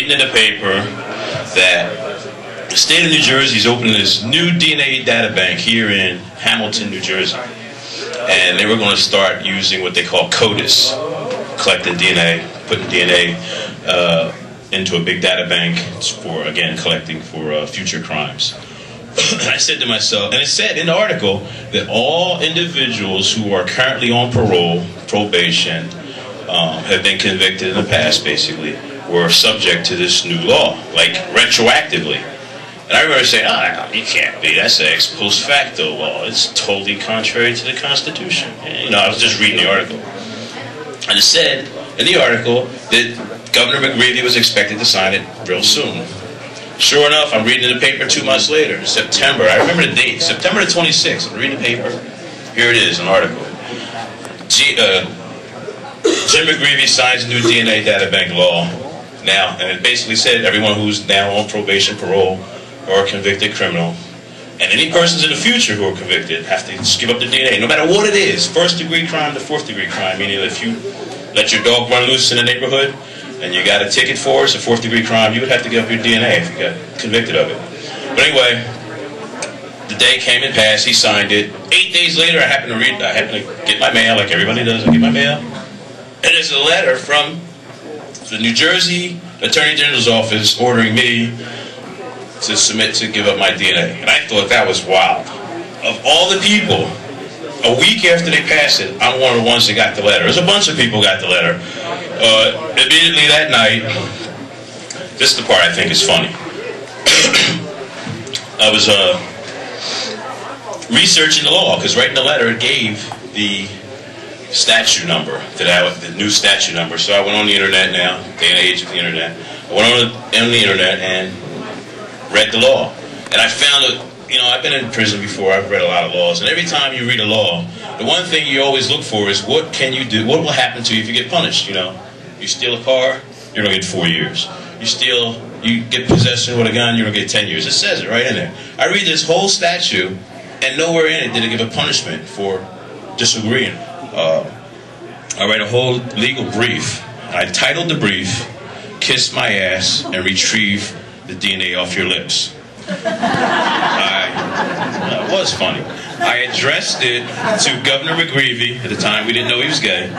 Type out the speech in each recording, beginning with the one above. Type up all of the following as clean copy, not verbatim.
reading in the paper that the state of New Jersey is opening this new DNA data bank here in Hamilton, New Jersey. And they were going to start using what they call CODIS, collecting DNA, putting DNA into a big data bank for, again, collecting for future crimes. I said to myself, and it said in the article that all individuals who are currently on parole, probation, have been convicted in the past, basically, were subject to this new law, like retroactively. And I remember saying, oh, you can't be, that's an ex post facto law. It's totally contrary to the Constitution. And, you know, I was just reading the article. And it said in the article that Governor McGreevey was expected to sign it real soon. Sure enough, I'm reading in the paper 2 months later, September. I remember the date, September the 26th. I'm reading the paper. Here it is, an article. Jim McGreevey signs new DNA data bank law now, and it basically said everyone who's now on probation, parole, or a convicted criminal, and any persons in the future who are convicted have to just give up the DNA, no matter what it is, first-degree crime to fourth-degree crime, meaning if you let your dog run loose in the neighborhood and you got a ticket for it, it's a fourth-degree crime, you would have to give up your DNA if you got convicted of it. But anyway, the day came and passed, he signed it. 8 days later, I happened to get my mail, like everybody does, I get my mail, and there's a letter from the New Jersey Attorney General's office ordering me to submit to give up my DNA. And I thought that was wild. Of all the people, a week after they passed it, I'm one of the ones that got the letter. There's a bunch of people got the letter. Immediately that night, this is the part I think is funny. I was researching the law, because right in the letter it gave the statute number, the new statute number. So I went on the internet now, day and age of the internet. I went on the internet and read the law. And I found that, you know, I've been in prison before, I've read a lot of laws, and every time you read a law, the one thing you always look for is what can you do, what will happen to you if you get punished, you know. You steal a car, you're going to get 4 years. You get possession with a gun, you're going to get 10 years. It says it right in there. I read this whole statute, and nowhere in it did it give a punishment for disagreeing. I write a whole legal brief. I titled the brief, "Kiss My Ass and Retrieve the DNA Off Your Lips." It was funny. I addressed it to Governor McGreevey. At the time, we didn't know he was gay.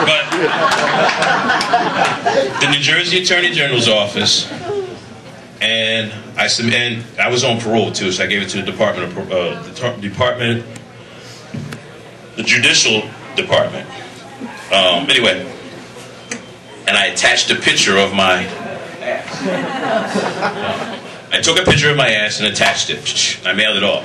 But the New Jersey Attorney General's office, and I was on parole too, so I gave it to the the Judicial Department. Anyway, and I attached a picture of my ass. I took a picture of my ass and attached it. I mailed it off.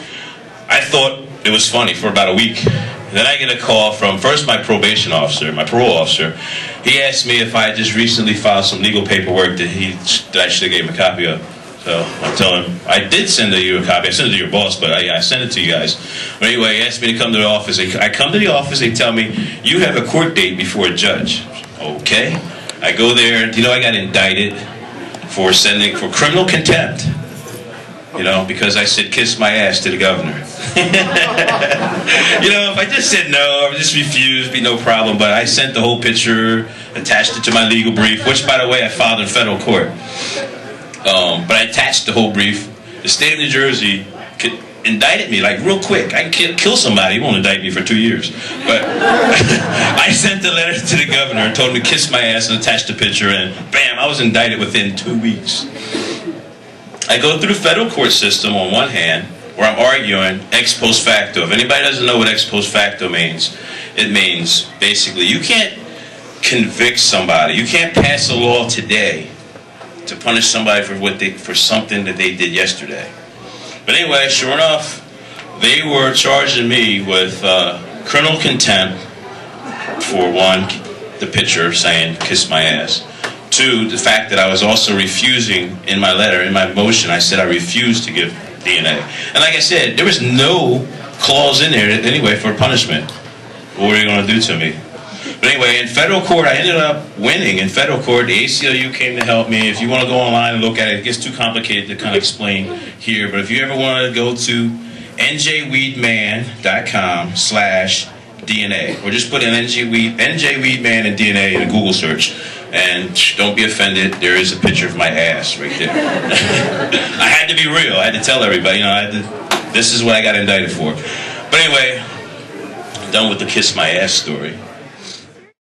I thought it was funny for about a week. And then I get a call from first my probation officer, my parole officer. He asked me if I had just recently filed some legal paperwork that I should have gave him a copy of. So I tell him, I did send you a copy. I sent it to your boss, but I sent it to you guys. But anyway, he asked me to come to the office. I come to the office, they tell me, you have a court date before a judge. Okay. I go there, and, you know, I got indicted for criminal contempt. You know, because I said kiss my ass to the governor. You know, if I just said no, I just refused, be no problem. But I sent the whole picture, attached it to my legal brief, which, by the way, I filed in federal court. But I attached the whole brief. The state of New Jersey indicted me, like, real quick. I can kill somebody, he won't indict me for 2 years. But I sent the letter to the governor and told him to kiss my ass and attach the picture, and bam, I was indicted within 2 weeks. I go through the federal court system on one hand, where I'm arguing ex post facto. If anybody doesn't know what ex post facto means, it means basically you can't convict somebody. You can't pass a law today to punish somebody for something that they did yesterday. But anyway, sure enough, they were charging me with criminal contempt for one, the picture saying kiss my ass. Two, the fact that I was also refusing in my letter, in my motion, I said I refused to give DNA. And like I said, there was no clause in there anyway for punishment. What were they going to do to me? But anyway, in federal court, I ended up winning in federal court. The ACLU came to help me. If you want to go online and look at it, it gets too complicated to kind of explain here. But if you ever want to go to njweedman.com/DNA, or just put in NJ Weedman and DNA in a Google search, And don't be offended, there is a picture of my ass right there. I had to be real. I had to tell everybody, you know, this is what I got indicted for. But anyway, I'm done with the kiss my ass story.